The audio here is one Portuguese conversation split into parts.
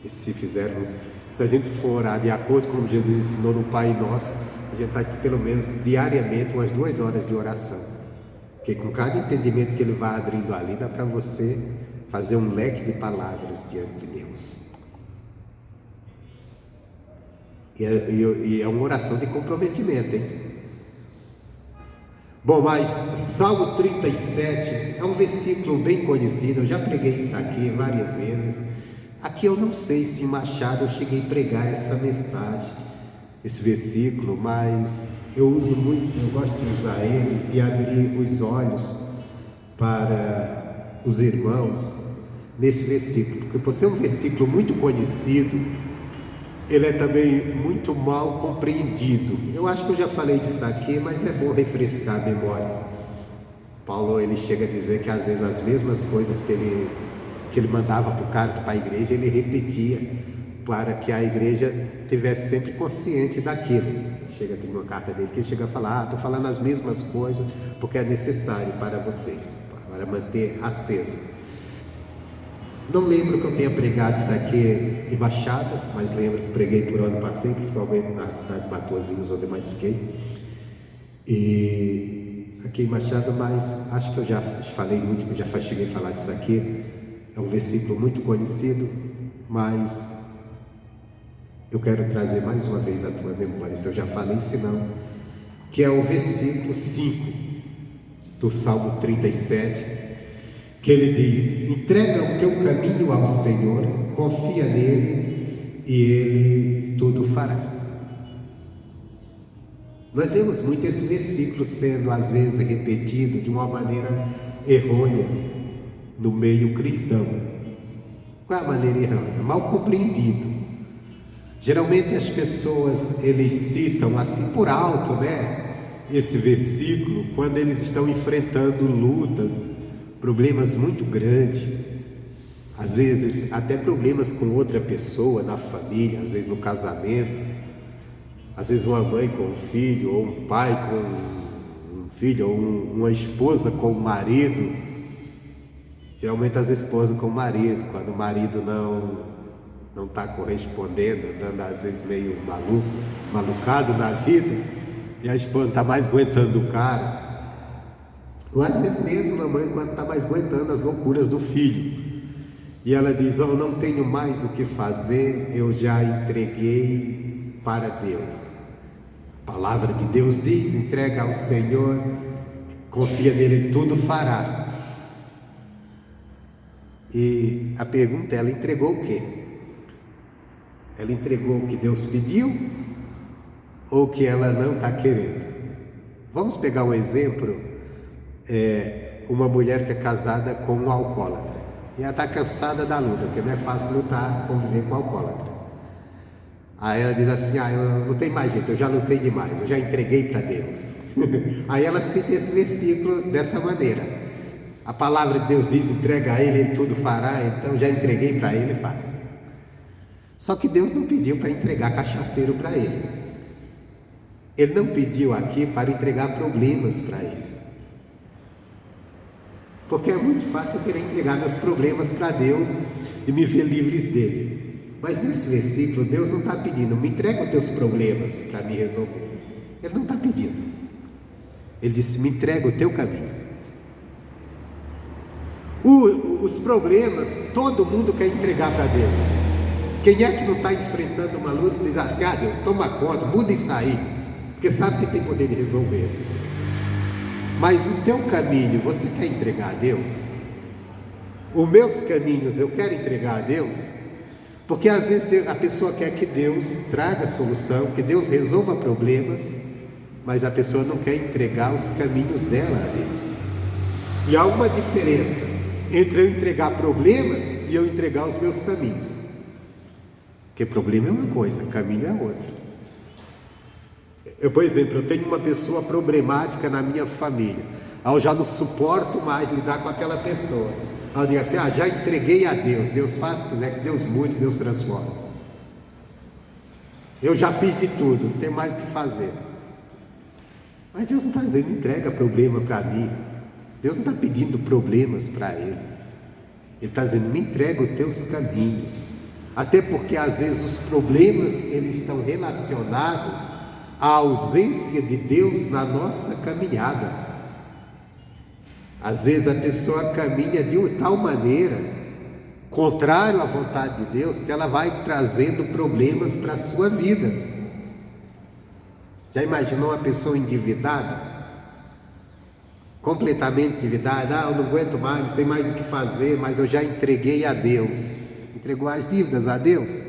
E se a gente for orar de acordo com Jesus ensinou no Pai Nosso, a gente está aqui pelo menos diariamente umas 2 horas de oração. Porque com cada entendimento que ele vai abrindo ali, dá para você fazer um leque de palavras diante de Deus. E é uma oração de comprometimento, hein? Bom, mas Salmo 37 é um versículo bem conhecido, eu já preguei isso aqui várias vezes. Aqui eu não sei se em Machado eu cheguei a pregar essa mensagem, esse versículo, mas eu uso muito, eu gosto de usar ele e abrir os olhos para os irmãos nesse versículo, porque por ser um versículo muito conhecido, ele é também muito mal compreendido. Eu acho que eu já falei disso aqui, mas é bom refrescar a memória. Paulo, ele chega a dizer que às vezes as mesmas coisas que ele mandava para o carta para a igreja, ele repetia para que a igreja tivesse sempre consciente daquilo. Tem uma carta dele que ele chega a falar: estou falando as mesmas coisas porque é necessário para vocês, para manter acesa. Não lembro que eu tenha pregado isso aqui em Baixada, mas lembro que preguei por onde passei, principalmente na cidade de Matosinhos, onde mais fiquei. E aqui em Baixada, mas acho que eu já falei muito, eu já cheguei a falar disso aqui. É um versículo muito conhecido, mas eu quero trazer mais uma vez à tua memória, se eu já falei, se não, que é o versículo 5 do Salmo 37, que ele diz: entrega o teu caminho ao Senhor, confia nele e ele tudo fará. Nós vemos muito esse versículo sendo às vezes repetido de uma maneira errônea no meio cristão. Qual é a maneira errônea? Mal compreendido. Geralmente as pessoas, eles citam assim por alto, esse versículo quando eles estão enfrentando lutas, problemas muito grandes, às vezes até problemas com outra pessoa na família, às vezes no casamento, às vezes uma mãe com um filho, ou um pai com um filho, ou uma esposa com o marido. Geralmente as esposas com o marido, quando o marido não está correspondendo, andando às vezes meio malucado na vida, e a esposa não está mais aguentando o cara. Ou às vezes mesmo a mãe, quando está mais aguentando as loucuras do filho, e ela diz: não tenho mais o que fazer, eu já entreguei para Deus. A palavra de Deus diz: entrega ao Senhor, confia nele, tudo fará. E a pergunta é: ela entregou o quê? Ela entregou o que Deus pediu ou o que ela não está querendo? Vamos pegar um exemplo. Uma mulher que é casada com um alcoólatra, e ela está cansada da luta, porque não é fácil lutar, conviver com alcoólatra. Aí ela diz assim: eu não tenho mais jeito, eu já lutei demais, eu já entreguei para Deus. Aí ela cita esse versículo dessa maneira: a palavra de Deus diz: entrega a ele, ele tudo fará, então já entreguei para ele, faz. Só que Deus não pediu para entregar cachaceiro para ele. Ele não pediu aqui para entregar problemas para ele. Porque é muito fácil eu querer entregar meus problemas para Deus e me ver livres dele. Mas nesse versículo, Deus não está pedindo: me entrega os teus problemas para me resolver. Ele não está pedindo. Ele disse: me entrega o teu caminho. Os problemas, todo mundo quer entregar para Deus. Quem é que não está enfrentando uma luta diz assim: Deus, toma conta, muda isso aí, porque sabe que tem poder de resolver. Mas o teu caminho, você quer entregar a Deus? Os meus caminhos eu quero entregar a Deus? Porque às vezes a pessoa quer que Deus traga solução, que Deus resolva problemas, mas a pessoa não quer entregar os caminhos dela a Deus. E há uma diferença entre eu entregar problemas e eu entregar os meus caminhos. Porque problema é uma coisa, caminho é outra. Por exemplo, eu tenho uma pessoa problemática na minha família, eu já não suporto mais lidar com aquela pessoa. Aí eu digo assim: já entreguei a Deus, Deus faz se quiser, que Deus mude, que Deus transforme. Eu já fiz de tudo, não tem mais o que fazer. Mas Deus não está dizendo: entrega problema para mim. Deus não está pedindo problemas para Ele. Ele está dizendo: me entrega os teus caminhos. Até porque às vezes os problemas eles estão relacionados à ausência de Deus na nossa caminhada. Às vezes a pessoa caminha de tal maneira, contrário à vontade de Deus, que ela vai trazendo problemas para a sua vida. Já imaginou uma pessoa endividada? Completamente endividada? Eu não aguento mais, não sei mais o que fazer, mas eu já entreguei a Deus. Entregou as dívidas a Deus?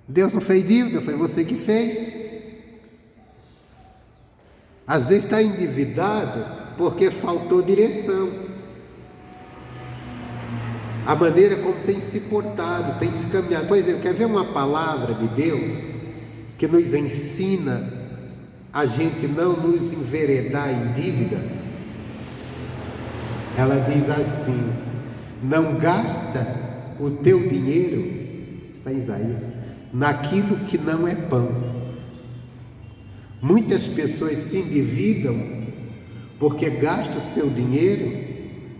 Deus não fez dívida, foi você que fez. Às vezes está endividado porque faltou direção. A maneira como tem se portado, tem se caminhado. Por exemplo, quer ver uma palavra de Deus que nos ensina a gente não nos enveredar em dívida? Ela diz assim: não gasta o teu dinheiro, está em Isaías, naquilo que não é pão. Muitas pessoas se endividam porque gastam o seu dinheiro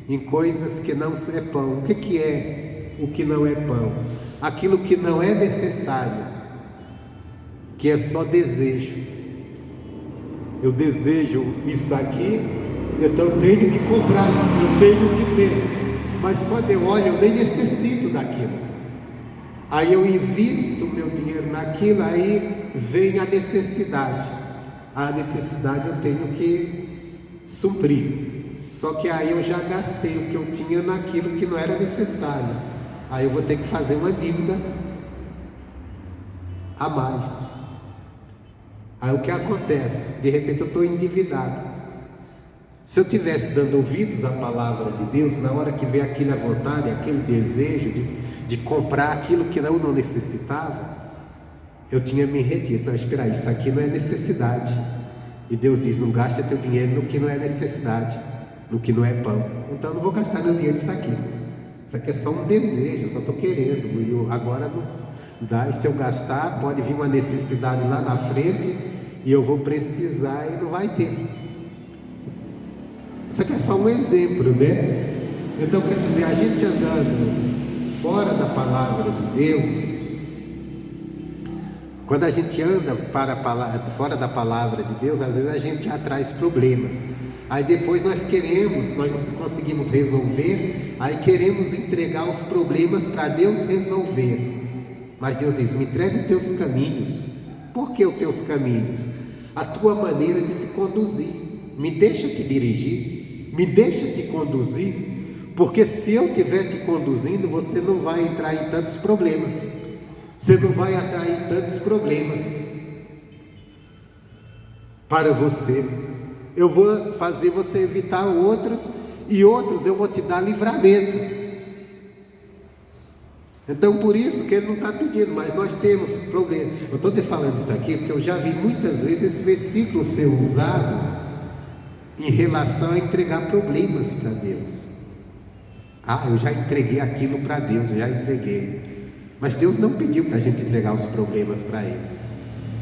em coisas que não é pão. O que é o que não é pão? Aquilo que não é necessário, que é só desejo. Eu desejo isso aqui, então eu tenho que comprar, eu tenho que ter. Mas quando eu olho, eu nem necessito daquilo. Aí eu invisto meu dinheiro naquilo, aí vem a necessidade. A necessidade eu tenho que suprir. Só que aí eu já gastei o que eu tinha naquilo que não era necessário. Aí eu vou ter que fazer uma dívida a mais. Aí o que acontece? De repente eu estou endividado. Se eu estivesse dando ouvidos à palavra de Deus, na hora que vê aquela vontade, aquele desejo de comprar aquilo que eu não necessitava, eu tinha me retido. Não, espera aí, isso aqui não é necessidade. E Deus diz: não gaste teu dinheiro no que não é necessidade, no que não é pão. Então eu não vou gastar meu dinheiro nisso aqui. Isso aqui é só um desejo, eu só estou querendo. E agora não dá. E se eu gastar, pode vir uma necessidade lá na frente e eu vou precisar e não vai ter. Isso aqui é só um exemplo, né? Então quer dizer, a gente andando fora da palavra de Deus, quando a gente anda fora da palavra de Deus, às vezes a gente já traz problemas. Aí depois nós não conseguimos resolver, aí queremos entregar os problemas para Deus resolver. Mas Deus diz: me entrega os teus caminhos. Por que os teus caminhos? A tua maneira de se conduzir. Me deixa te dirigir, me deixa te conduzir, porque se eu estiver te conduzindo, você não vai entrar em tantos problemas. Você não vai atrair tantos problemas para você. Eu vou fazer você evitar outros, e outros eu vou te dar livramento. Então por isso que ele não está pedindo, mas nós temos problema. Eu estou te falando isso aqui porque eu já vi muitas vezes esse versículo ser usado em relação a entregar problemas para Deus. Eu já entreguei aquilo para Deus, eu já entreguei. Mas Deus não pediu para a gente entregar os problemas para eles.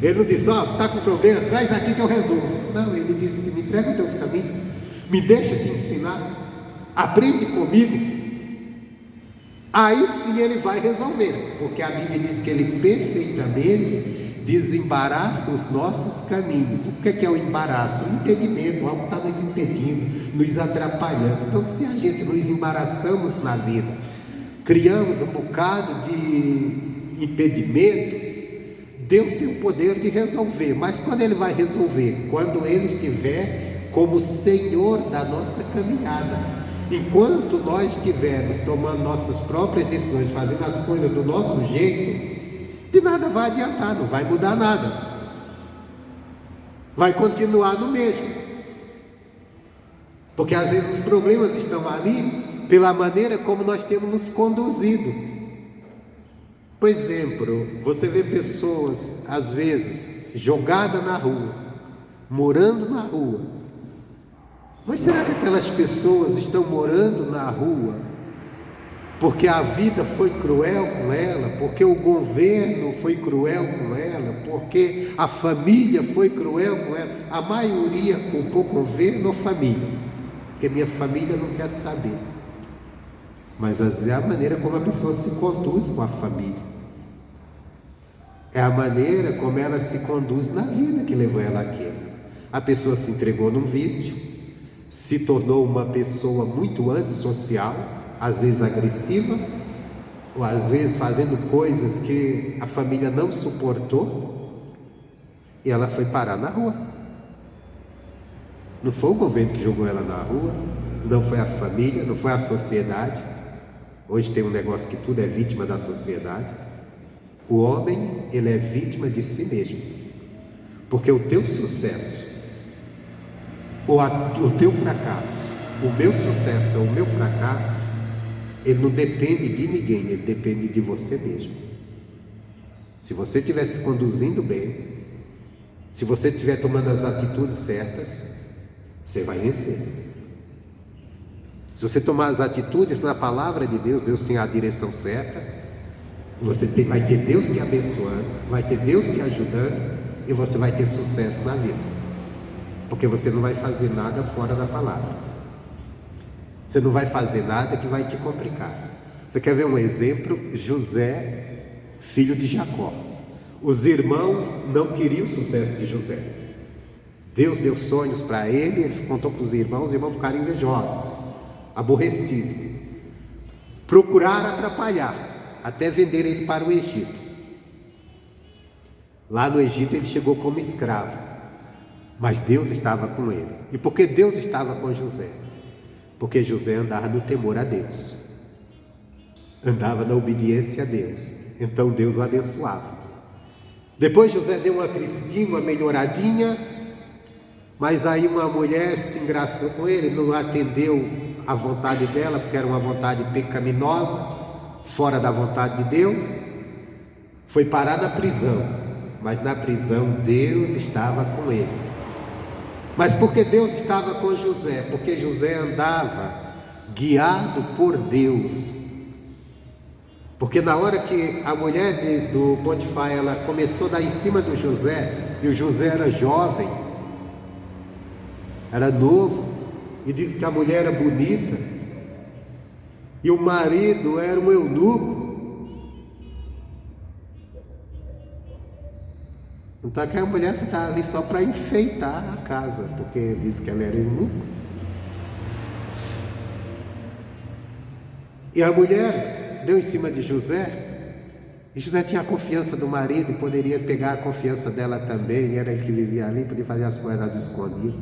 Ele não disse: você está com problema, traz aqui que eu resolvo. Não, ele disse: me entrega os teus caminhos, me deixa te ensinar, aprende comigo. Aí sim ele vai resolver, porque a Bíblia diz que ele perfeitamente desembaraça os nossos caminhos. O que é o embaraço? O impedimento, algo está nos impedindo, nos atrapalhando. Então, se a gente nos embaraçamos na vida, criamos um bocado de impedimentos, Deus tem o poder de resolver. Mas quando Ele vai resolver? Quando Ele estiver como Senhor da nossa caminhada. Enquanto nós estivermos tomando nossas próprias decisões, fazendo as coisas do nosso jeito, de nada vai adiantar, não vai mudar nada, vai continuar no mesmo, porque às vezes os problemas estão ali pela maneira como nós temos nos conduzido. Por exemplo, você vê pessoas às vezes jogadas na rua, morando na rua. Mas será que aquelas pessoas estão morando na rua porque a vida foi cruel com ela, porque o governo foi cruel com ela, porque a família foi cruel com ela? A maioria culpou o governo ou família, porque minha família não quer saber. mas às vezes é a maneira como a pessoa se conduz com a família. É a maneira como ela se conduz na vida que levou ela àquilo. A pessoa se entregou num vício, se tornou uma pessoa muito antissocial, às vezes agressiva, ou às vezes fazendo coisas que a família não suportou, e ela foi parar na rua. Não foi o governo que jogou ela na rua, não foi a família, não foi a sociedade. Hoje tem um negócio que tudo é vítima da sociedade. O homem, ele é vítima de si mesmo, porque o teu sucesso, ou o teu fracasso, o meu sucesso ou o meu fracasso, ele não depende de ninguém, ele depende de você mesmo. Se você estiver se conduzindo bem, se você estiver tomando as atitudes certas, você vai vencer. Se você tomar as atitudes na palavra de Deus, Deus tem a direção certa, vai ter Deus te abençoando, vai ter Deus te ajudando, e você vai ter sucesso na vida, porque você não vai fazer nada fora da palavra. Você não vai fazer nada que vai te complicar. Você quer ver um exemplo? José, filho de Jacó. Os irmãos não queriam o sucesso de José. Deus deu sonhos para ele, ele contou para os irmãos ficaram invejosos, aborrecidos, procuraram atrapalhar, até vender ele para o Egito. Lá no Egito ele chegou como escravo, mas Deus estava com ele. E por que Deus estava com José? Porque José andava no temor a Deus, andava na obediência a Deus, então Deus o abençoava. Depois José deu uma crescidinha, uma melhoradinha, mas aí uma mulher se engraçou com ele, não atendeu a vontade dela, porque era uma vontade pecaminosa, fora da vontade de Deus, foi parar na prisão, mas na prisão Deus estava com ele. Mas por que Deus estava com José? Porque José andava guiado por Deus. Porque na hora que a mulher do Potifar, ela começou a dar em cima do José, e o José era jovem, era novo, e disse que a mulher era bonita, e o marido era um eunuco. Então aquela mulher está ali só para enfeitar a casa, porque disse que ela era eunuco. E a mulher deu em cima de José, e José tinha a confiança do marido, e poderia pegar a confiança dela também, era ele que vivia ali, podia fazer as coisas nas escondidas.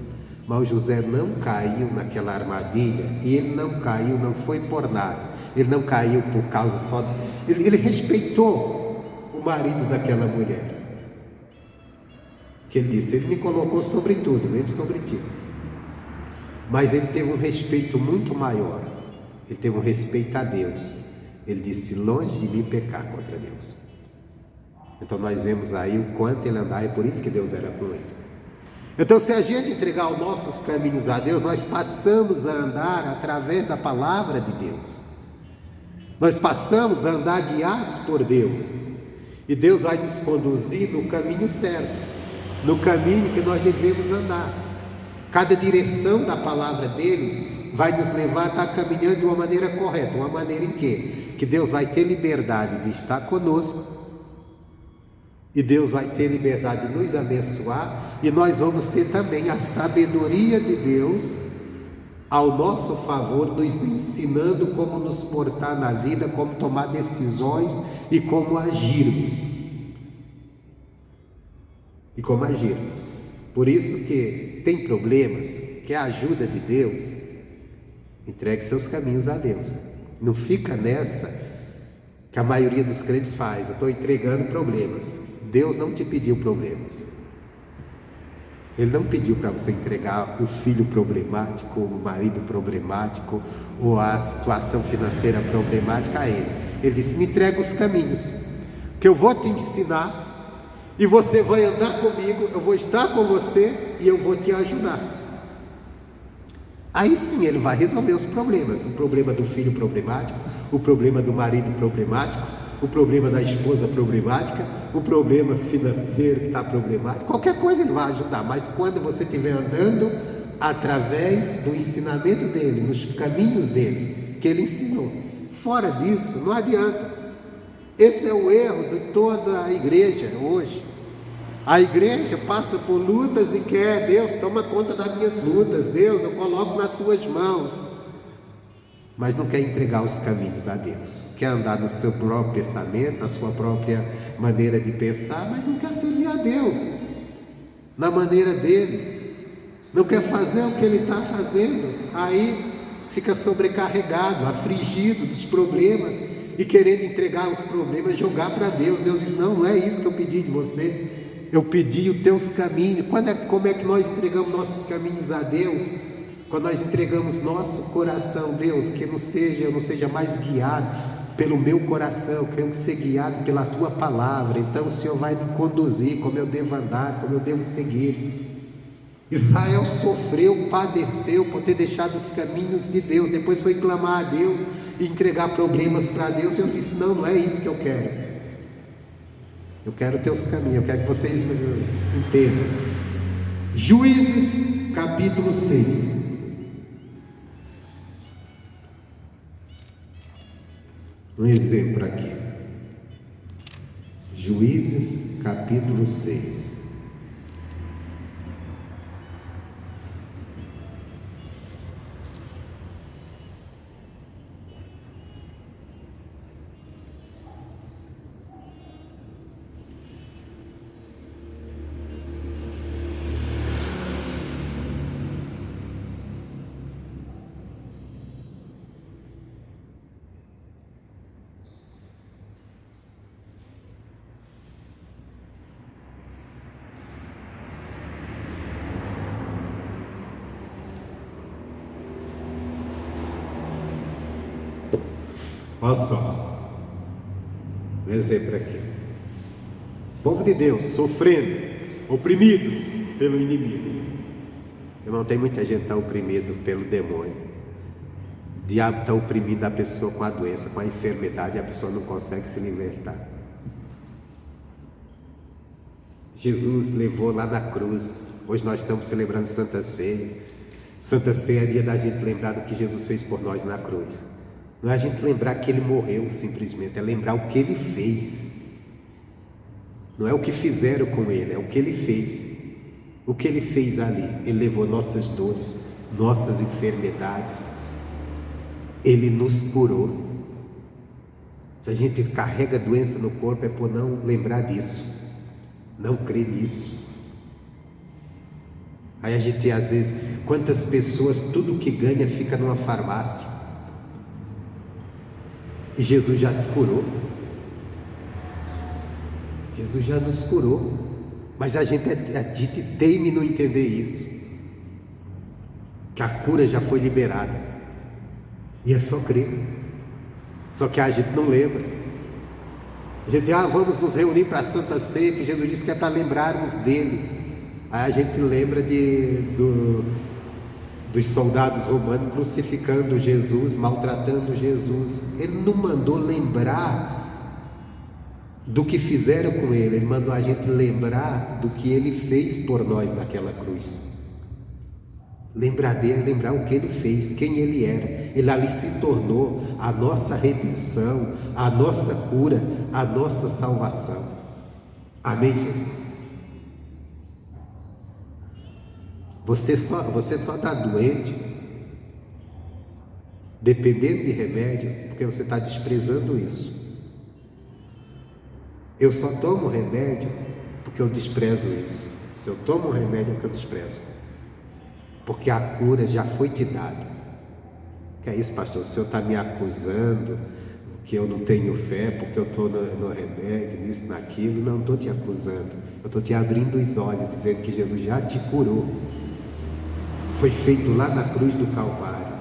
Mas o José não caiu naquela armadilha, e ele não caiu, não foi por nada, ele não caiu por causa só, ele respeitou o marido daquela mulher, que ele disse, ele me colocou sobre tudo, menos sobre ti. Mas ele teve um respeito muito maior, ele teve um respeito a Deus. Ele disse, longe de mim pecar contra Deus. Então nós vemos aí o quanto ele andava, e por isso que Deus era com ele. Então, se a gente entregar os nossos caminhos a Deus, nós passamos a andar através da palavra de Deus, nós passamos a andar guiados por Deus, e Deus vai nos conduzir no caminho certo, no caminho que nós devemos andar. Cada direção da palavra dele vai nos levar a estar caminhando de uma maneira correta. Uma maneira em que Deus vai ter liberdade de estar conosco, e Deus vai ter liberdade de nos abençoar, e nós vamos ter também a sabedoria de Deus ao nosso favor, nos ensinando como nos portar na vida, como tomar decisões e como agirmos. Por isso que tem problemas, que a ajuda de Deus, entregue seus caminhos a Deus. Não fica nessa que a maioria dos crentes faz, eu estou entregando problemas. Deus não te pediu problemas. Ele não pediu para você entregar o filho problemático, o marido problemático, ou a situação financeira problemática a Ele. Ele disse, me entrega os caminhos, que eu vou te ensinar, e você vai andar comigo, eu vou estar com você, e eu vou te ajudar. Aí sim ele vai resolver os problemas, o problema do filho problemático, o problema do marido problemático, o problema da esposa problemática, o problema financeiro que está problemático, qualquer coisa ele vai ajudar. Mas quando você estiver andando através do ensinamento dele, nos caminhos dele, que ele ensinou, Fora disso, não adianta. Esse é o erro de toda a igreja hoje. A igreja passa por lutas e quer: Deus, toma conta das minhas lutas, Deus, eu coloco nas tuas mãos. Mas não quer entregar os caminhos a Deus, quer andar no seu próprio pensamento, na sua própria maneira de pensar, mas não quer servir a Deus na maneira dele, não quer fazer o que ele está fazendo. Aí fica sobrecarregado, afligido dos problemas e querendo entregar os problemas e jogar para Deus. Deus diz: não é isso que eu pedi de você, eu pedi os teus caminhos. Como é que nós entregamos nossos caminhos a Deus? Quando nós entregamos nosso coração: Deus, que eu não seja mais guiado pelo meu coração, eu quero ser guiado pela tua palavra. Então o Senhor vai me conduzir, como eu devo andar, como eu devo seguir. Israel sofreu, padeceu por ter deixado os caminhos de Deus, depois foi clamar a Deus e entregar problemas para Deus. Eu disse: não, não é isso que eu quero. Eu quero teus caminhos, eu quero que vocês entendam. Juízes capítulo 6. Um exemplo aqui. Juízes capítulo 6. Olha só, um exemplo aqui. Povo de Deus sofrendo, oprimidos pelo inimigo. Irmão, tem muita gente que está oprimido pelo demônio. O diabo está oprimindo a pessoa com a doença, com a enfermidade, e a pessoa não consegue se libertar. Jesus levou lá na cruz. Hoje nós estamos celebrando Santa Ceia. Santa Ceia é dia da gente lembrar do que Jesus fez por nós na cruz. Não é a gente lembrar que ele morreu simplesmente, é lembrar o que ele fez. Não é o que fizeram com ele, é o que ele fez. O que ele fez ali, ele levou nossas dores, nossas enfermidades, ele nos curou. Se a gente carrega doença no corpo, é por não lembrar disso, não crer nisso. Aí a gente, às vezes, quantas pessoas, tudo que ganha fica numa farmácia. E Jesus já te curou. Jesus já nos curou. Mas a gente teime em não entender isso, que a cura já foi liberada. E é só crer. Só que a gente não lembra. A gente, vamos nos reunir para a Santa Ceia, que Jesus disse que é para lembrarmos dele. Aí a gente lembra dos soldados romanos crucificando Jesus, maltratando Jesus. Ele não mandou lembrar do que fizeram com ele, ele mandou a gente lembrar do que ele fez por nós naquela cruz. Lembrar dele, lembrar o que ele fez, quem ele era. Ele ali se tornou a nossa redenção, a nossa cura, a nossa salvação. Amém, Jesus? Você só está doente, dependendo de remédio, porque você está desprezando isso. Eu só tomo remédio porque eu desprezo isso. Se eu tomo remédio é porque eu desprezo, porque a cura já foi te dada. Que é isso, pastor? O senhor está me acusando que eu não tenho fé porque eu estou no remédio, nisso, naquilo. Não estou te acusando, eu estou te abrindo os olhos, dizendo que Jesus já te curou. Foi feito lá na cruz do Calvário,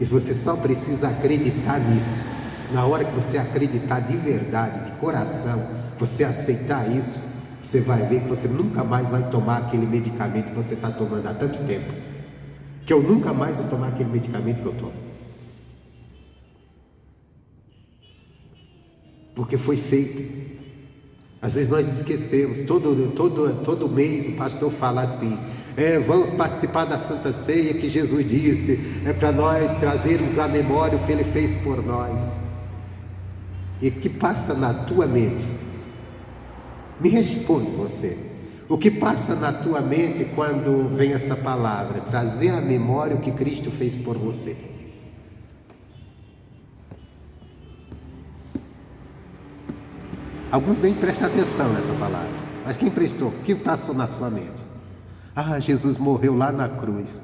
e você só precisa acreditar nisso. Na hora que você acreditar de verdade, de coração, você aceitar isso, você vai ver que você nunca mais vai tomar aquele medicamento que você está tomando há tanto tempo. Que eu nunca mais vou tomar aquele medicamento que eu tomo, porque foi feito. Às vezes nós esquecemos. Todo mês o pastor fala assim: vamos participar da Santa Ceia, que Jesus disse, é para nós trazermos à memória o que ele fez por nós. e que passa na tua mente? Me responde você. O que passa na tua mente quando vem essa palavra? Trazer à memória o que Cristo fez por você. Alguns nem prestam atenção nessa palavra, mas quem prestou? O que passou na sua mente? Ah, Jesus morreu lá na cruz.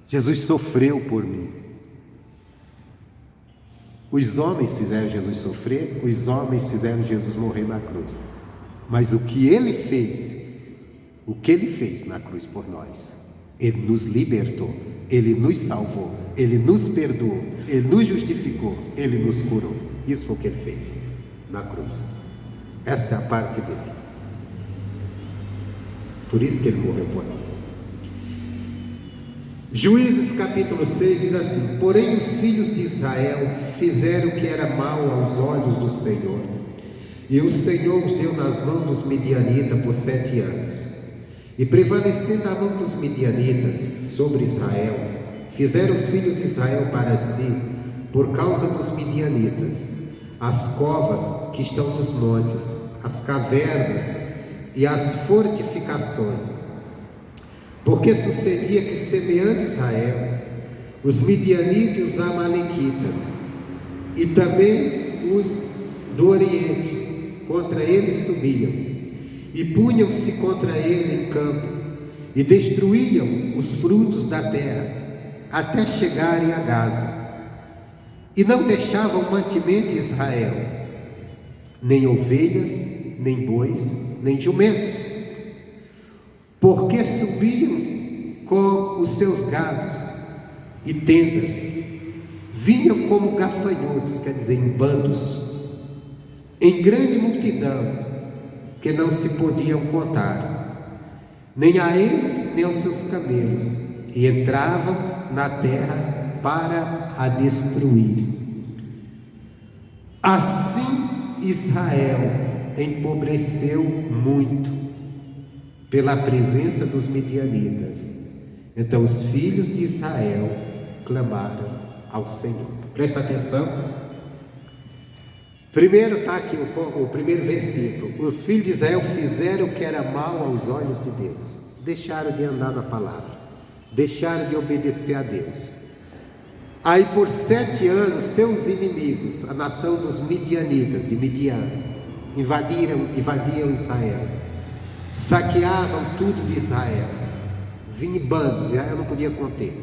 Jesus sofreu por mim. Os homens fizeram Jesus sofrer, os homens fizeram Jesus morrer na cruz. Mas o que ele fez na cruz por nós, ele nos libertou, ele nos salvou, ele nos perdoou, ele nos justificou, ele nos curou. Isso foi o que ele fez na cruz. Essa é a parte dele. Por isso que ele morreu por nós. Juízes capítulo 6 diz assim: porém os filhos de Israel fizeram o que era mal aos olhos do Senhor, e o Senhor os deu nas mãos dos midianitas por 7 anos. E prevalecendo a mão dos midianitas sobre Israel, fizeram os filhos de Israel para si, por causa dos midianitas, as covas que estão nos montes, as cavernas e as fortificações. Porque sucedia que, semeando Israel, os midianitas e os amalequitas, e também os do Oriente, contra ele subiam, e punham-se contra ele em campo, e destruíam os frutos da terra, até chegarem a Gaza, e não deixavam mantimento em Israel, nem ovelhas, nem bois, nem jumentos, porque subiam com os seus gados e tendas, vinham como gafanhotos, quer dizer, em bandos, em grande multidão, que não se podiam contar, nem a eles, nem aos seus camelos, e entravam na terra para a destruir. Assim Israel empobreceu muito pela presença dos midianitas. Então os filhos de Israel clamaram ao Senhor. Presta atenção. Primeiro está aqui o primeiro versículo. Os filhos de Israel fizeram o que era mal aos olhos de Deus. Deixaram de andar na palavra, deixaram de obedecer a Deus. Aí por 7 anos seus inimigos, a nação dos midianitas, de Midian, invadiam Israel, saqueavam tudo de Israel, vinham em bandos, Israel não podia conter.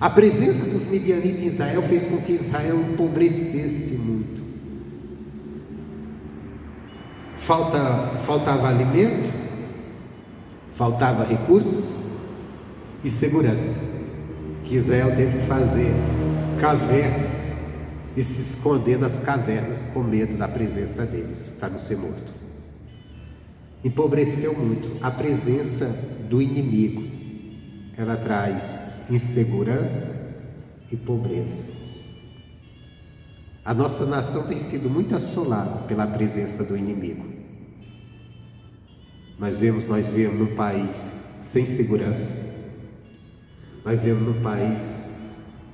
A presença dos midianitas em Israel fez com que Israel empobrecesse muito. Faltava alimento, faltava recursos e segurança, que Israel teve que fazer cavernas e se esconder nas cavernas com medo da presença deles, para não ser morto. Empobreceu muito. A presença do inimigo, ela traz insegurança e pobreza. A nossa nação tem sido muito assolada pela presença do inimigo. Nós vivemos num país sem segurança. Nós vivemos num país,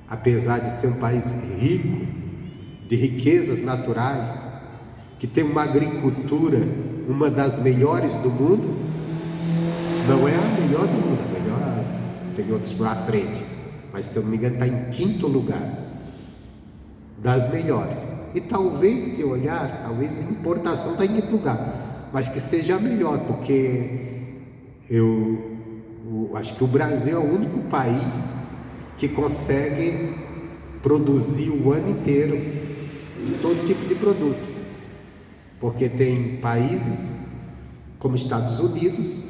apesar de ser um país rico, de riquezas naturais, que tem uma agricultura, uma das melhores do mundo. Não é a melhor do mundo, a melhor, tem outros lá à frente, mas se eu não me engano está em 5º lugar das melhores. E talvez, se olhar, talvez a importação está em 5º lugar, mas que seja a melhor, porque eu acho que o Brasil é o único país que consegue produzir o ano inteiro de todo tipo de produto, porque tem países como Estados Unidos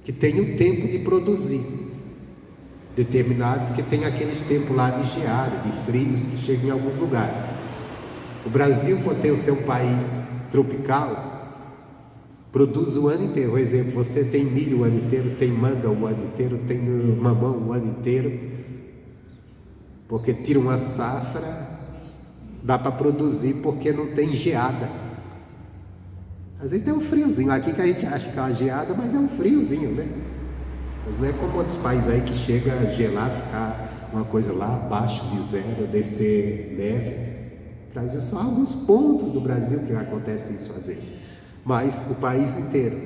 que tem o tempo de produzir determinado, porque tem aqueles tempos lá de geada, de frios que chegam em alguns lugares. O Brasil, por ter o seu país tropical, produz o ano inteiro. Por exemplo, você tem milho o ano inteiro, tem manga o ano inteiro, tem mamão o ano inteiro, porque tira uma safra, dá para produzir, porque não tem geada. Às vezes tem um friozinho aqui que a gente acha que é uma geada, mas é um friozinho, né? Mas não é como outros países aí que chega a gelar, ficar uma coisa lá abaixo de zero, descer neve. Brasil, só alguns pontos do Brasil que acontece isso às vezes, mas o país inteiro.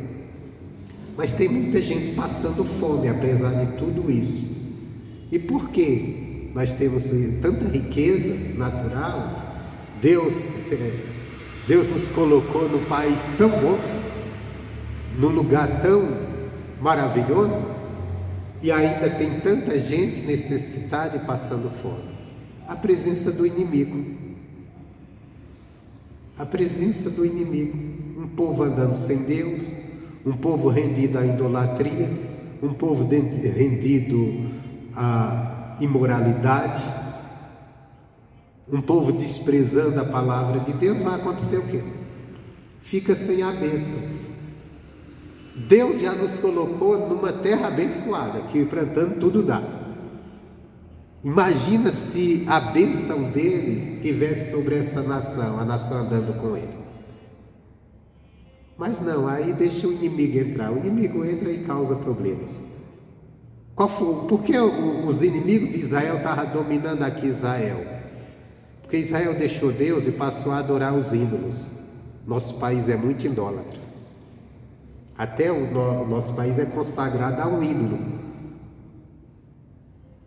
Mas tem muita gente passando fome, apesar de tudo isso. E por que nós temos tanta riqueza natural? Deus nos colocou num país tão bom, num lugar tão maravilhoso, e ainda tem tanta gente necessitada e passando fome. A presença do inimigo. A presença do inimigo. Um povo andando sem Deus, um povo rendido à idolatria, um povo rendido à imoralidade, um povo desprezando a palavra de Deus. Vai acontecer o quê? Fica sem a bênção. Deus já nos colocou numa terra abençoada, que plantando tudo dá. Imagina se a bênção dele tivesse sobre essa nação, a nação andando com ele. Mas não, aí deixa o inimigo entrar. O inimigo entra e causa problemas. Por que os inimigos de Israel estavam dominando aqui Israel? Porque Israel deixou Deus e passou a adorar os ídolos. Nosso país é muito idólatra. Até o nosso país é consagrado a um ídolo.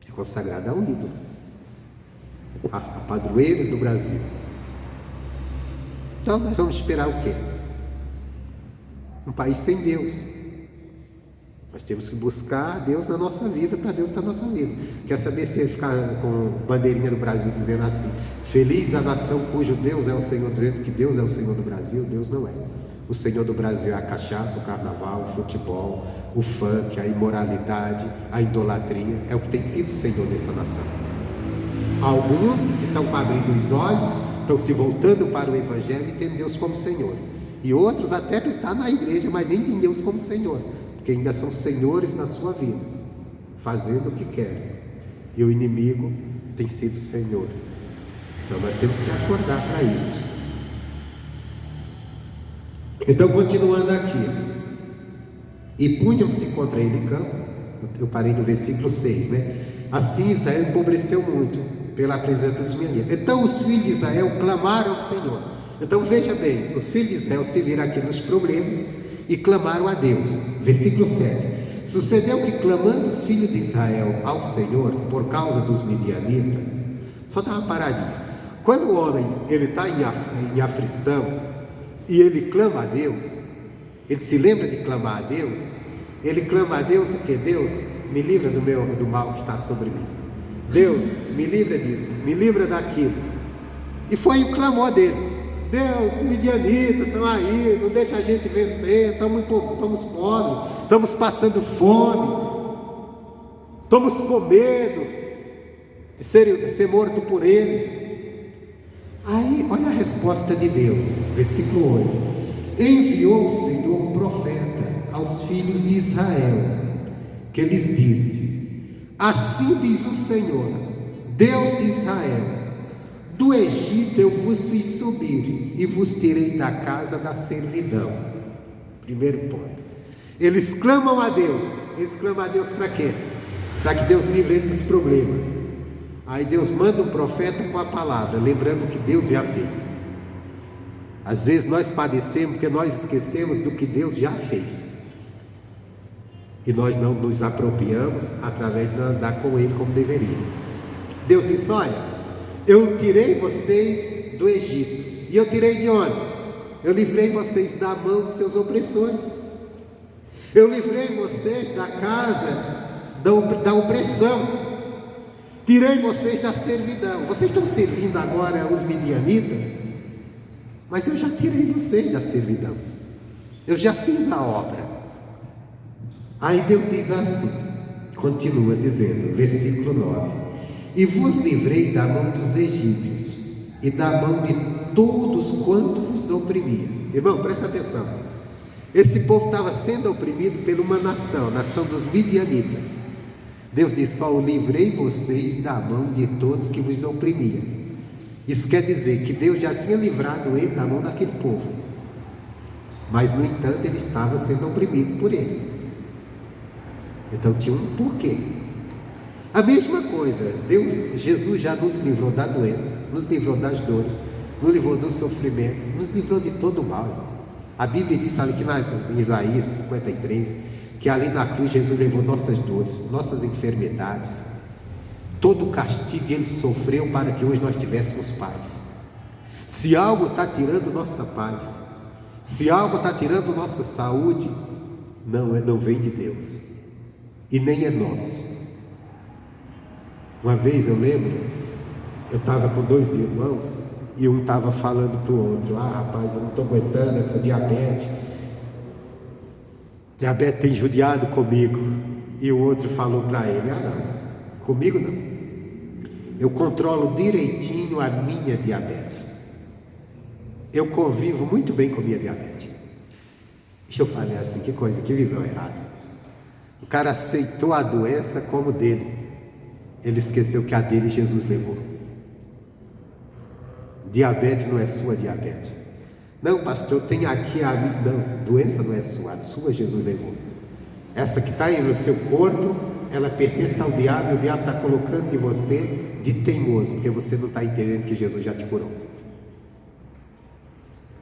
É consagrado a um ídolo. A padroeira do Brasil. Então nós vamos esperar o quê? Um país sem Deus. Nós temos que buscar Deus na nossa vida, para Deus estar na nossa vida. Quer saber se ele ficar com bandeirinha do Brasil dizendo assim: feliz a nação cujo Deus é o Senhor, dizendo que Deus é o Senhor do Brasil? Deus não é. O Senhor do Brasil é a cachaça, o carnaval, o futebol, o funk, a imoralidade, a idolatria. É o que tem sido o Senhor dessa nação. Alguns que estão abrindo os olhos, estão se voltando para o Evangelho e tendo Deus como Senhor. E outros até estão na igreja, mas nem tem Deus como Senhor, porque ainda são senhores na sua vida, fazendo o que querem. E o inimigo tem sido Senhor. Então nós temos que acordar para isso. Então, continuando aqui, e punham-se contra ele em campo. Eu parei no versículo 6, né? Assim Israel empobreceu muito pela presença dos midianitas. Então os filhos de Israel clamaram ao Senhor. Então veja bem, os filhos de Israel se viram aqui nos problemas e clamaram a Deus. Versículo 7. Sucedeu que, clamando os filhos de Israel ao Senhor por causa dos midianitas, só dá uma paradinha. Quando o homem está em aflição e ele clama a Deus, ele se lembra de clamar a Deus, ele clama a Deus porque Deus me livra do mal que está sobre mim. Deus me livra disso, me livra daquilo. E foi o clamor deles. Deus, midianitas estão aí, não deixa a gente vencer, estamos pobres, estamos passando fome, estamos com medo de ser morto por eles. Aí, olha a resposta de Deus, versículo 8: enviou o Senhor um profeta aos filhos de Israel, que lhes disse: assim diz o Senhor, Deus de Israel: do Egito eu vos fiz subir e vos tirei da casa da servidão. Primeiro ponto. Eles clamam a Deus. Eles clamam a Deus para quê? Para que Deus livre eles dos problemas. Aí Deus manda um profeta com a palavra, lembrando que Deus já fez. Às vezes nós padecemos porque nós esquecemos do que Deus já fez, e nós não nos apropriamos através de andar com Ele como deveria. Deus disse: olha, eu tirei vocês do Egito. E eu tirei de onde? Eu livrei vocês da mão dos seus opressores. Eu livrei vocês da casa da opressão. Tirei vocês da servidão. Vocês estão servindo agora os midianitas, mas eu já tirei vocês da servidão. Eu já fiz a obra. Aí Deus diz assim, continua dizendo, versículo 9: e vos livrei da mão dos egípcios e da mão de todos quanto vos oprimia. Irmão, presta atenção. Esse povo estava sendo oprimido por uma nação, a nação dos midianitas. Deus disse: só eu livrei vocês da mão de todos que vos oprimiam. Isso quer dizer que Deus já tinha livrado ele da mão daquele povo, mas no entanto ele estava sendo oprimido por eles. Então tinha um porquê. A mesma coisa, Jesus já nos livrou da doença, nos livrou das dores, nos livrou do sofrimento, nos livrou de todo o mal, irmão. A Bíblia diz ali que em Isaías 53, que ali na cruz Jesus levou nossas dores, nossas enfermidades, todo o castigo que Ele sofreu para que hoje nós tivéssemos paz. Se algo está tirando nossa paz, se algo está tirando nossa saúde, não vem de Deus, e nem é nosso. Uma vez eu lembro, eu estava com 2 irmãos, e um estava falando para o outro: rapaz, eu não estou aguentando essa diabetes tem judiado comigo. E o outro falou para ele: não, comigo não, eu controlo direitinho a minha diabetes, eu convivo muito bem com a minha diabetes. E eu falei assim: que coisa, que visão errada. O cara aceitou a doença como dele, ele esqueceu que a dele Jesus levou. Diabetes não é sua diabetes. Não, pastor, tem aqui a minha. Não, doença não é sua, a sua Jesus levou. Essa que está aí no seu corpo, ela pertence ao diabo, e o diabo está colocando de você de teimoso, porque você não está entendendo que Jesus já te curou.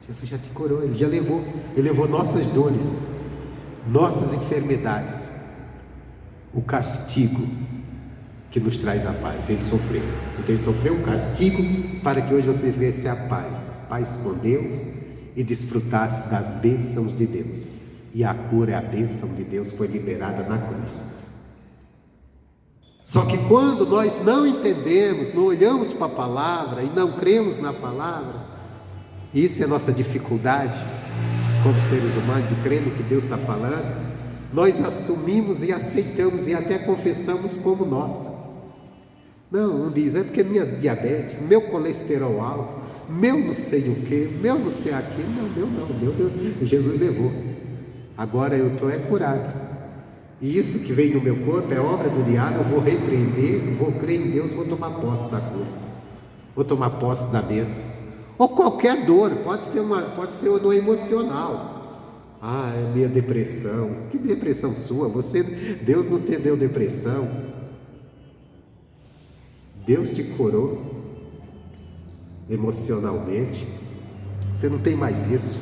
Jesus já te curou, Ele já levou. Ele levou nossas dores, nossas enfermidades, o castigo que nos traz a paz. Ele sofreu. Então Ele sofreu o castigo para que hoje você vivesse a paz com Deus, e desfrutasse das bênçãos de Deus. E a cura, a bênção de Deus foi liberada na cruz. Só que quando nós não entendemos, não olhamos para a palavra e não cremos na palavra, isso é nossa dificuldade como seres humanos, de crer no que Deus está falando, nós assumimos e aceitamos e até confessamos como nossa. Não diz: é porque minha diabetes, meu colesterol alto, meu não sei o que, meu não sei aquilo. Meu Deus, Jesus levou. Agora eu estou curado. E isso que vem no meu corpo é obra do diabo. Eu vou repreender, vou crer em Deus, vou tomar posse da cura, vou tomar posse da bênção. Ou qualquer dor, pode ser uma dor emocional. É minha depressão. Que depressão sua? Deus não te deu depressão. Deus te curou emocionalmente. Você não tem mais isso.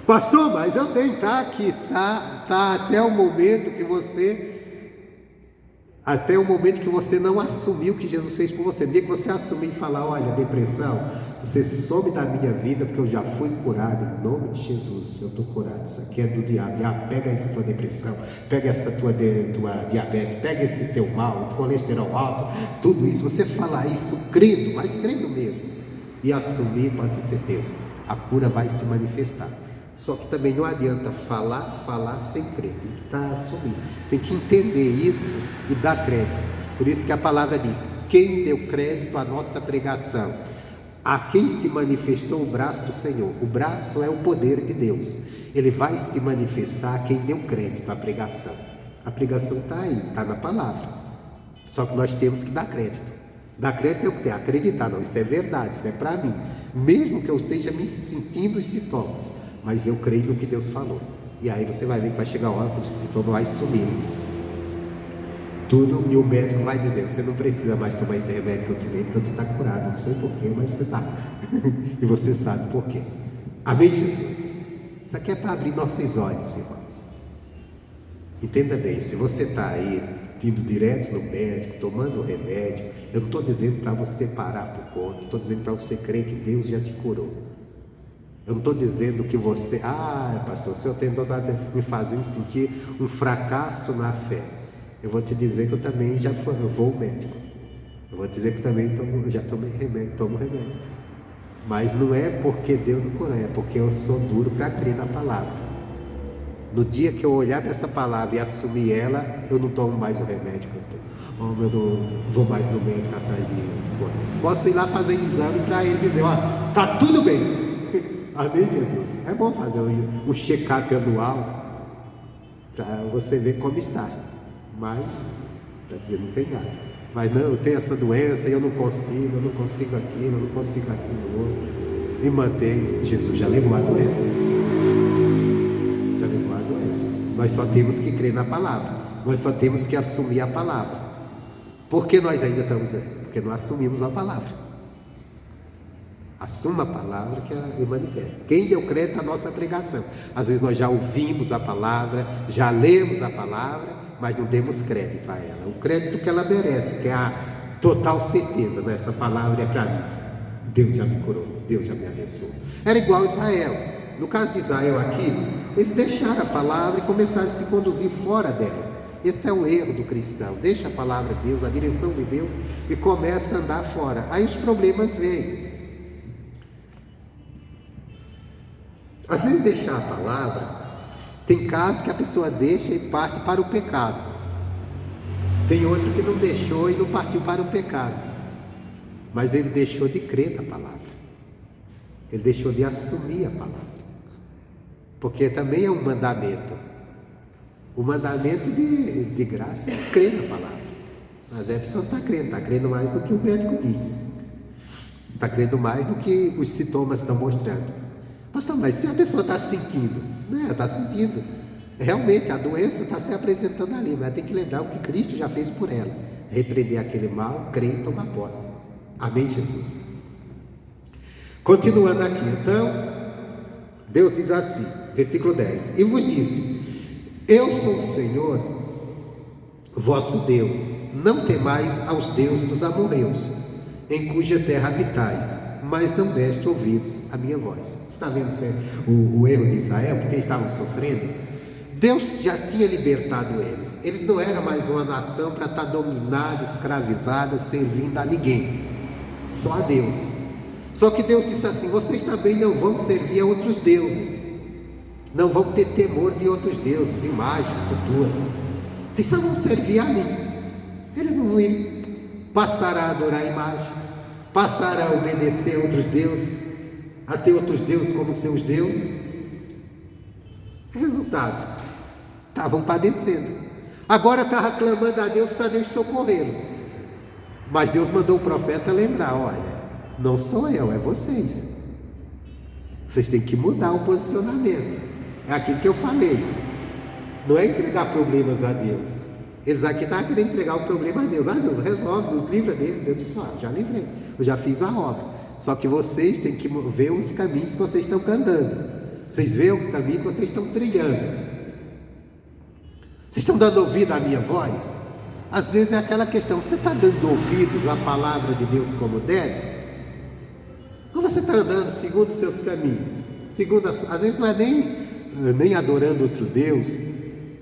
Pastor, mas eu tenho. Tá aqui, tá até o momento que você não assumiu o que Jesus fez por você. No dia que você assumir e falar: olha, depressão, você some da minha vida, porque eu já fui curado em nome de Jesus. Eu estou curado. Isso aqui é do diabo. Pega essa tua depressão, pega essa tua diabetes, pega esse teu mal, colesterol alto, tudo isso. Você falar isso crendo, mas crendo mesmo, e assumir, pode ter certeza, a cura vai se manifestar. Só que também não adianta falar sem crer. Tem que estar assumindo, tem que entender isso e dar crédito. Por isso que a palavra diz: quem deu crédito à nossa pregação? A quem se manifestou o braço do Senhor. O braço é o poder de Deus. Ele vai se manifestar a quem deu crédito à pregação. A pregação está aí, está na palavra. Só que nós temos que dar crédito. Dar crédito é o que? Acreditar. Não, isso é verdade, isso é para mim. Mesmo que eu esteja me sentindo os sintomas, mas eu creio no que Deus falou. E aí você vai ver que vai chegar a hora que os sintomas vai sumir tudo, e o médico vai dizer: você não precisa mais tomar esse remédio que eu te dei, porque você está curado. Não sei porquê, mas você está. E você sabe porquê. Amém, Jesus? Isso aqui é para abrir nossos olhos, irmãos. Entenda bem, se você está aí indo direto no médico, tomando o remédio, eu não estou dizendo para você parar por conta, estou dizendo para você crer que Deus já te curou. Eu não estou dizendo que você: pastor, o senhor tentou me fazer sentir um fracasso na fé. Eu vou te dizer que eu também já vou ao médico. Eu vou te dizer que também já tomei remédio, tomo remédio. Mas não é porque Deus não curou, é porque eu sou duro para crer na palavra. No dia que eu olhar para essa palavra e assumir ela, eu não tomo mais o remédio que eu tomo. Eu não vou mais no médico atrás de... Posso ir lá fazer exame para ele dizer: tá tudo bem. Amém, Jesus? É bom fazer um check-up anual para você ver como está. Mas, para dizer, não tem nada. Mas não, eu tenho essa doença e eu não consigo aquilo, eu não consigo aquilo outro. Me mantenho. Jesus já levou a doença. Já levou a doença. Nós só temos que crer na palavra. Nós só temos que assumir a palavra. Por que nós ainda estamos, né? Porque não assumimos a palavra. Assuma a palavra que ela manifesta. Quem deu crédito à nossa pregação? Às vezes nós já ouvimos a palavra, já lemos a palavra, mas não demos crédito a ela. O crédito que ela merece, que é a total certeza, né? Essa palavra é para mim. Deus já me curou, Deus já me abençoou. Era igual Israel. No caso de Israel aqui, eles deixaram a palavra e começaram a se conduzir fora dela. Esse é o erro do cristão. Deixa a palavra de Deus, a direção de Deus, e começa a andar fora. Aí os problemas vêm. Às vezes deixar a palavra, tem casos que a pessoa deixa e parte para o pecado. Tem outro que não deixou e não partiu para o pecado, mas ele deixou de crer na palavra, ele deixou de assumir a palavra, porque também é um mandamento. O mandamento de graça é crer na palavra, mas a pessoa está crendo mais do que o médico diz, está crendo mais do que os sintomas estão mostrando. Pastor, mas se a pessoa está sentindo, né? Está sentindo, realmente a doença está se apresentando ali, mas tem que lembrar o que Cristo já fez por ela: repreender aquele mal, crer e tomar posse. Amém, Jesus? Continuando aqui, então, Deus diz assim, versículo 10: e vos disse: eu sou o Senhor vosso Deus, não temais aos deuses dos amorreus, em cuja terra habitais, mas não deste ouvidos à minha voz. Você está vendo o erro de Israel, porque eles estavam sofrendo? Deus já tinha libertado eles. Eles não eram mais uma nação para estar dominada, escravizada, servindo a ninguém, só a Deus. Só que Deus disse assim: vocês também não vão servir a outros deuses, não vão ter temor de outros deuses, imagens, cultura. Vocês só vão servir a mim. Eles não vão passar a adorar a imagem, passar a obedecer a outros deuses, a ter outros deuses como seus deuses. Resultado, estavam padecendo. Agora está clamando a Deus para Deus socorrê-lo. Mas Deus mandou o profeta lembrar: olha, não sou eu, é vocês. Vocês têm que mudar o posicionamento. É aquilo que eu falei. Não é entregar problemas a Deus. Eles aqui estavam querendo entregar o problema a Deus. Deus resolve, nos livra dele. Deus disse: já livrei, eu já fiz a obra. Só que vocês têm que ver os caminhos que vocês estão andando. Vocês veem o caminho que vocês estão trilhando. Vocês estão dando ouvido à minha voz? Às vezes é aquela questão: você está dando ouvidos à palavra de Deus como deve? Ou você está andando segundo os seus caminhos? Às vezes não é nem adorando outro Deus,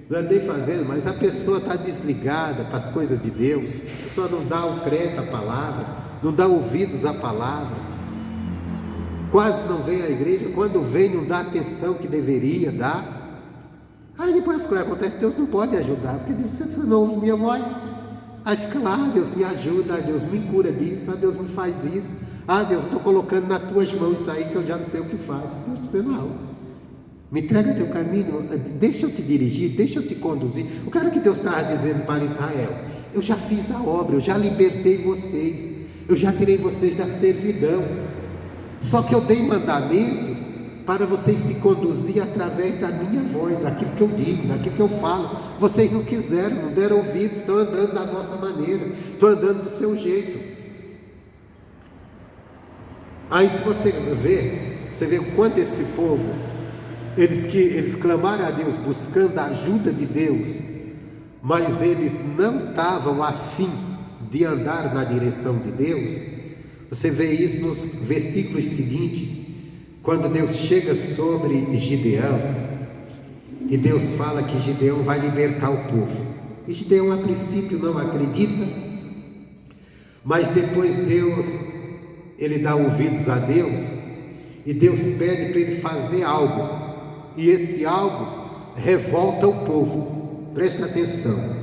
não é nem fazendo, mas a pessoa está desligada para as coisas de Deus. A pessoa não dá o crédito à palavra, não dá ouvidos à palavra, quase não vem à igreja. Quando vem, não dá a atenção que deveria dar. Aí depois as coisas acontecem, Deus não pode ajudar, porque Deus: você não ouve minha voz. Aí fica lá: Deus me ajuda, Deus me cura disso, Deus me faz isso, Deus, estou colocando nas tuas mãos isso aí que eu já não sei o que faço. Deus disse: não, me entrega teu caminho, deixa eu te dirigir, deixa eu te conduzir. O cara que Deus estava dizendo para Israel: eu já fiz a obra, eu já libertei vocês, eu já tirei vocês da servidão. Só que eu dei mandamentos para vocês se conduzir através da minha voz, daquilo que eu digo, daquilo que eu falo. Vocês não quiseram, não deram ouvidos, estão andando da vossa maneira, estão andando do seu jeito. Aí se você vê o quanto esse povo, eles clamaram a Deus buscando a ajuda de Deus, mas eles não estavam a fim de andar na direção de Deus. Você vê isso nos versículos seguintes, quando Deus chega sobre Gideão, e Deus fala que Gideão vai libertar o povo. E Gideão a princípio não acredita, mas depois ele dá ouvidos a Deus, e Deus pede para ele fazer algo, e esse algo revolta o povo. Presta atenção,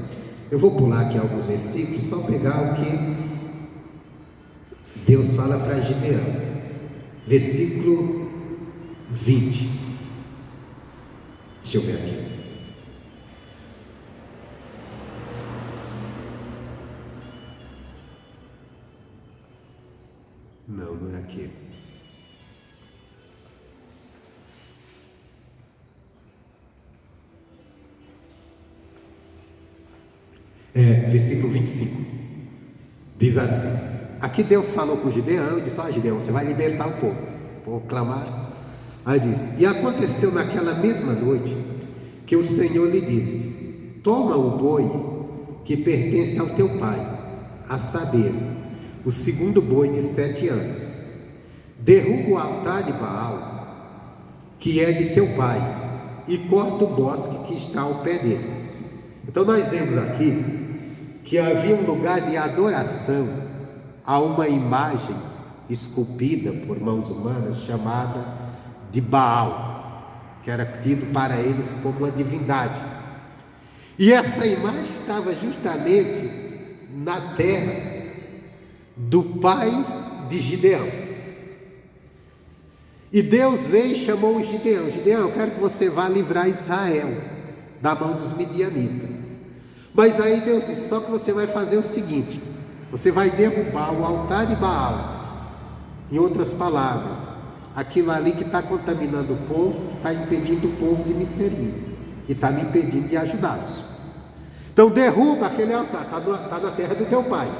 eu vou pular aqui alguns versículos, só pegar o que Deus fala para Gideão. Versículo 20. Deixa eu ver aqui. Não é aqui. Versículo 25, diz assim: aqui Deus falou com Gideão e disse: ó Gideão, você vai libertar o povo clamaram. Aí diz: e aconteceu naquela mesma noite que o Senhor lhe disse: toma o boi que pertence ao teu pai, a saber, o segundo boi de 7 anos, derruba o altar de Baal, que é de teu pai, e corta o bosque que está ao pé dele. Então nós vemos aqui que havia um lugar de adoração a uma imagem esculpida por mãos humanas chamada de Baal, que era tido para eles como uma divindade. E essa imagem estava justamente na terra do pai de Gideão. E Deus veio e chamou o Gideão: Gideão, eu quero que você vá livrar Israel da mão dos midianitas. Mas aí Deus disse: só que você vai fazer o seguinte, você vai derrubar o altar de Baal. Em outras palavras, aquilo ali que está contaminando o povo, que está impedindo o povo de me servir, e está me impedindo de ajudá-los. Então derruba aquele altar, está na terra do teu pai.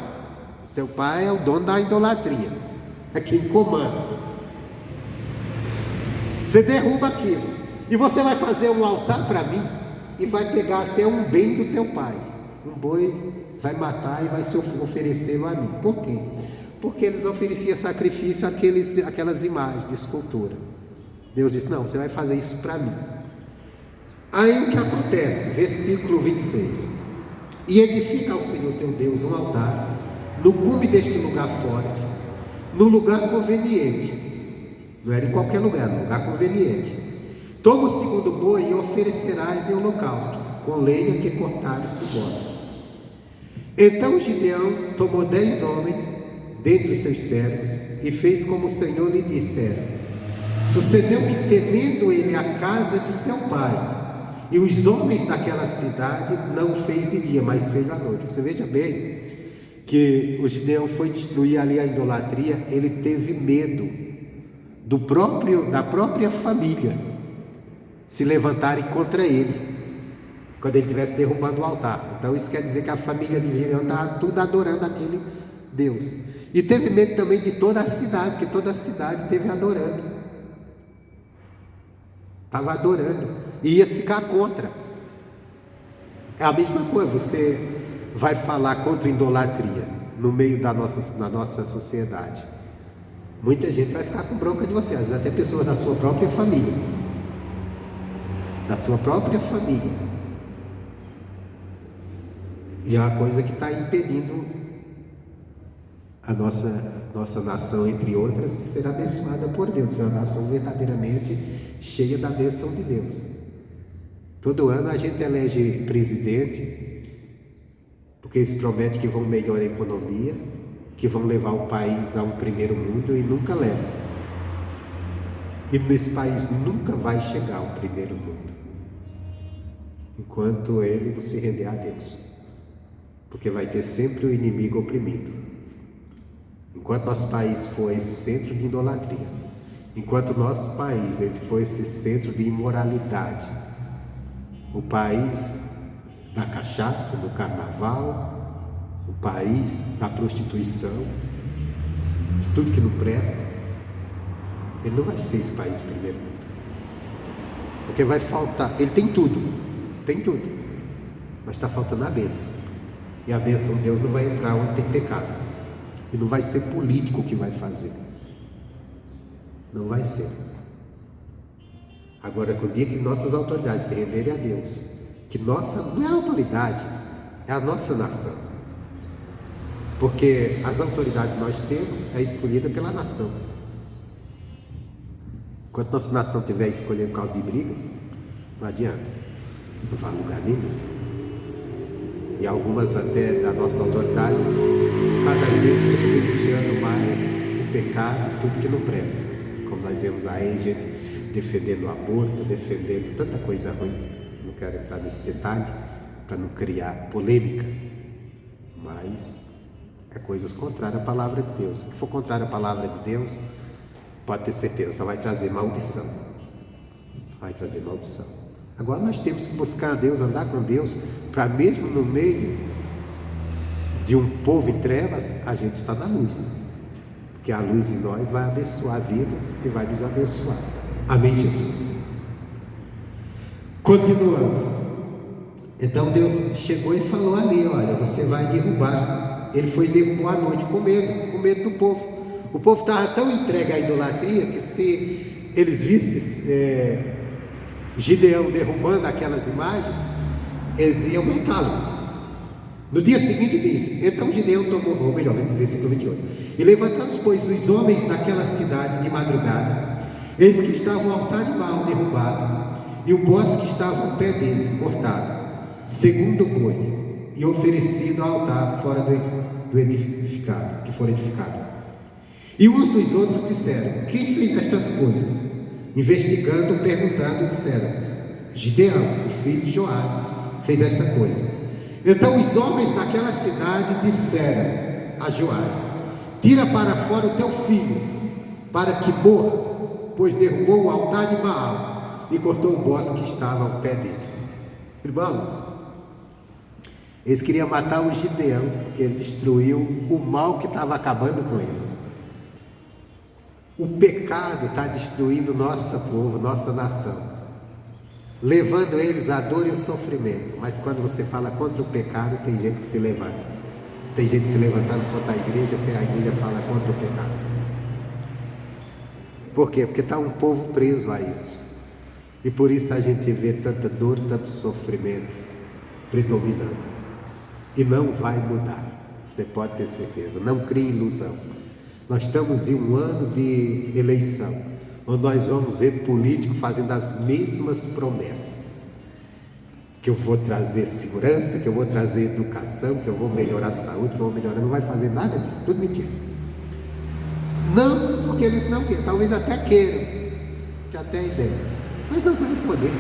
Teu pai é o dono da idolatria, é quem comanda. Você derruba aquilo, e você vai fazer um altar para mim, e vai pegar até um bem do teu pai, um boi, vai matar e vai se oferecê-lo a mim. Por quê? Porque eles ofereciam sacrifício àquelas imagens de escultura. Deus disse: não, você vai fazer isso para mim. Aí o que acontece? Versículo 26: e edifica ao Senhor teu Deus um altar no cume deste lugar forte, no lugar conveniente. Não era em qualquer lugar, no lugar conveniente. Toma o segundo boi e oferecerás em holocausto, com lenha que cortares do bosque. Então Gideão tomou 10 homens dentre os seus servos e fez como o Senhor lhe dissera. Sucedeu que, temendo ele a casa de seu pai e os homens daquela cidade, não o fez de dia, mas fez à noite. Você veja bem que o Gideão foi destruir ali a idolatria. Ele teve medo da própria família se levantarem contra ele quando ele estivesse derrubando o altar. Então isso quer dizer que a família de Gideão estava tudo adorando aquele Deus. E teve medo também de toda a cidade, porque toda a cidade esteve adorando, estava adorando, e ia ficar contra. É a mesma coisa, você vai falar contra a idolatria no meio da nossa sociedade, muita gente vai ficar com bronca de você, às vezes até pessoas da sua própria família, e é uma coisa que está impedindo a nossa nação, entre outras, de ser abençoada por Deus, é uma nação verdadeiramente cheia da bênção de Deus. Todo ano a gente elege presidente, porque eles prometem que vão melhorar a economia, que vão levar o país a um primeiro mundo, e nunca levam. E nesse país nunca vai chegar ao primeiro mundo, enquanto ele não se render a Deus, porque vai ter sempre o inimigo oprimido. Enquanto nosso país for esse centro de idolatria, enquanto nosso país ele for esse centro de imoralidade, o país da cachaça, do carnaval, o país da prostituição, de tudo que não presta, ele não vai ser esse país de primeiro mundo, porque vai faltar. Ele tem tudo, mas está faltando a bênção, e a bênção de Deus não vai entrar onde tem pecado. E não vai ser político que vai fazer, não vai ser. Agora, com o dia que nossas autoridades se renderem a Deus, que não é a autoridade, é a nossa nação, porque as autoridades que nós temos é escolhida pela nação. Enquanto nossa nação estiver escolhendo por causa de brigas, não adianta, não vai a lugar nenhum. E algumas até das nossas autoridades, cada vez privilegiando mais o pecado, tudo que não presta. Como nós vemos aí, gente defendendo o aborto, defendendo tanta coisa ruim. Eu não quero entrar nesse detalhe para não criar polêmica, mas é coisas contrárias à palavra de Deus. O que for contrário à palavra de Deus, pode ter certeza, só vai trazer maldição. Agora nós temos que buscar a Deus, andar com Deus, para mesmo no meio de um povo em trevas, a gente está na luz, porque a luz em nós vai abençoar vidas e vai nos abençoar. Amém, Jesus? Continuando, então Deus chegou e falou ali: olha, você vai derrubar. Ele foi derrubar à noite com medo do povo. O povo estava tão entregue à idolatria que se eles vissem Gideão derrubando aquelas imagens, eles iam matá-lo. No dia seguinte diz: então Gideão tomou, ou melhor, versículo 28, e levantando, pois, os homens daquela cidade de madrugada, eis que estava o altar de Baal derrubado, e o bosque estava ao pé dele, cortado, segundo o boi, e oferecido ao altar fora do edificado, que for edificado. E uns dos outros disseram: quem fez estas coisas? Investigando, perguntando, disseram: Gideão, o filho de Joás, fez esta coisa. Então os homens daquela cidade disseram a Joás: tira para fora o teu filho, para que morra, pois derrubou o altar de Baal e cortou o bosque que estava ao pé dele. Irmãos, eles queriam matar o Gideão, porque ele destruiu o mal que estava acabando com eles. O pecado está destruindo nosso povo, nossa nação, levando eles à dor e ao sofrimento. Mas quando você fala contra o pecado, tem gente que se levanta. Tem gente se levantando contra a igreja, porque a igreja fala contra o pecado. Por quê? Porque está um povo preso a isso. E por isso a gente vê tanta dor, tanto sofrimento predominando. E não vai mudar. Você pode ter certeza. Não crie ilusão. Nós estamos em um ano de eleição, onde nós vamos ver político fazendo as mesmas promessas, que eu vou trazer segurança, que eu vou trazer educação, que eu vou melhorar a saúde, que eu vou melhorar. Não vai fazer nada disso, tudo mentira. Não, porque eles não querem, talvez até queiram, que até a ideia, mas não vai poder.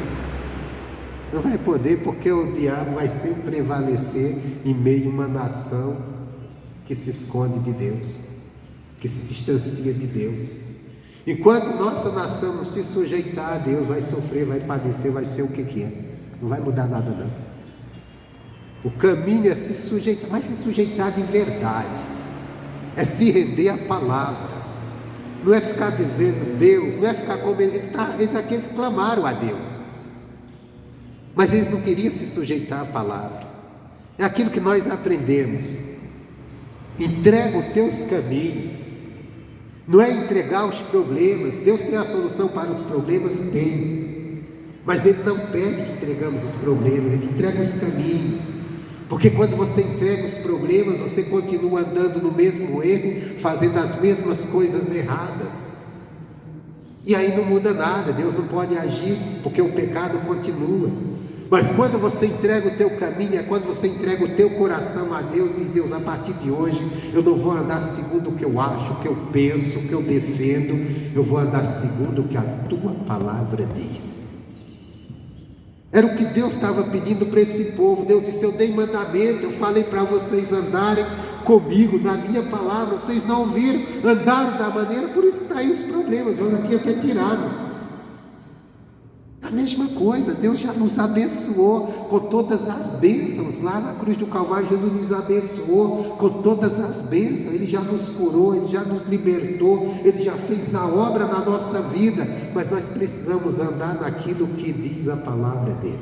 Não vai poder, porque o diabo vai sempre prevalecer em meio a uma nação que se esconde de Deus, que se distancia de Deus. Enquanto nossa nação não se sujeitar a Deus, vai sofrer, vai padecer, vai ser o que é. Não vai mudar nada não. O caminho é se sujeitar, mas se sujeitar de verdade, é se render à palavra. Não é ficar dizendo Deus, não é ficar como eles aqui, eles clamaram a Deus, mas eles não queriam se sujeitar à palavra. É aquilo que nós aprendemos: entrega os teus caminhos. Não é entregar os problemas. Deus tem a solução para os problemas? Tem. Mas Ele não pede que entregamos os problemas, Ele entrega os caminhos. Porque quando você entrega os problemas, você continua andando no mesmo erro, fazendo as mesmas coisas erradas. E aí não muda nada, Deus não pode agir, porque o pecado continua. Mas quando você entrega o teu caminho, é quando você entrega o teu coração a Deus, diz Deus: a partir de hoje eu não vou andar segundo o que eu acho, o que eu penso, o que eu defendo, eu vou andar segundo o que a tua palavra diz. Era o que Deus estava pedindo para esse povo. Deus disse: eu dei mandamento, eu falei para vocês andarem comigo, na minha palavra, vocês não ouviram, andaram da maneira, por isso que está aí os problemas, eu já tinha até tirado. A mesma coisa, Deus já nos abençoou com todas as bênçãos. Lá na cruz do Calvário, Jesus nos abençoou com todas as bênçãos. Ele já nos curou, Ele já nos libertou, Ele já fez a obra na nossa vida. Mas nós precisamos andar naquilo que diz a palavra dEle,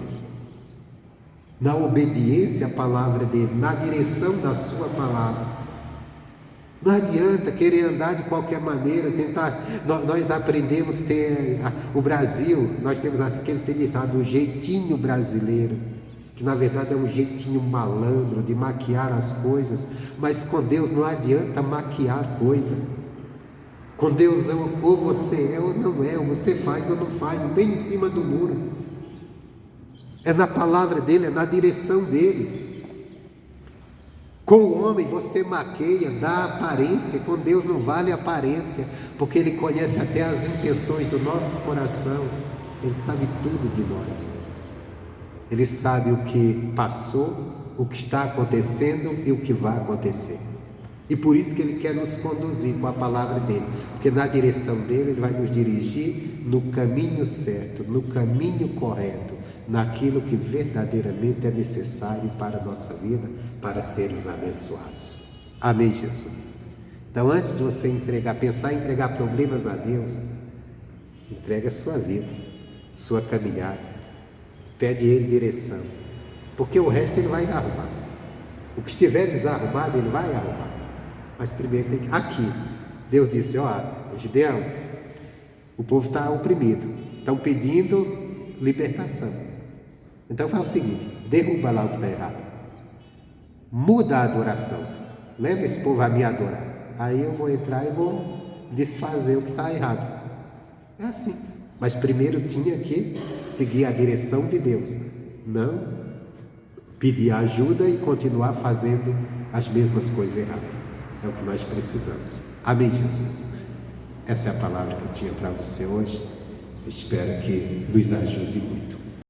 na obediência à palavra dEle, na direção da sua palavra. Não adianta querer andar de qualquer maneira, tentar. Nós aprendemos o Brasil, nós temos aquele ditado, o jeitinho brasileiro, que na verdade é um jeitinho malandro de maquiar as coisas. Mas com Deus não adianta maquiar coisa. Com Deus ou você é ou não é, ou você faz ou não faz, não tem em cima do muro. É na palavra dEle, é na direção dEle. Com o homem você maqueia, dá aparência. Com Deus não vale aparência, porque Ele conhece até as intenções do nosso coração. Ele sabe tudo de nós. Ele sabe o que passou, o que está acontecendo e o que vai acontecer. E por isso que Ele quer nos conduzir com a palavra dEle, porque na direção dEle Ele vai nos dirigir no caminho certo, no caminho correto, naquilo que verdadeiramente é necessário para a nossa vida, para sermos abençoados. Amém, Jesus? Então, antes de você pensar em entregar problemas a Deus, entrega a sua vida, sua caminhada. Pede a Ele direção, porque o resto Ele vai arrumar. O que estiver desarrumado, Ele vai arrumar. Mas primeiro tem que... Aqui, Deus disse, Gideão, o povo está oprimido, estão pedindo libertação. Então faz o seguinte, derruba lá o que está errado. Muda a adoração. Leva esse povo a me adorar. Aí eu vou entrar e vou desfazer o que está errado. É assim. Mas primeiro tinha que seguir a direção de Deus. Não pedir ajuda e continuar fazendo as mesmas coisas erradas. É o que nós precisamos. Amém, Jesus? Essa é a palavra que eu tinha para você hoje. Espero que nos ajude muito.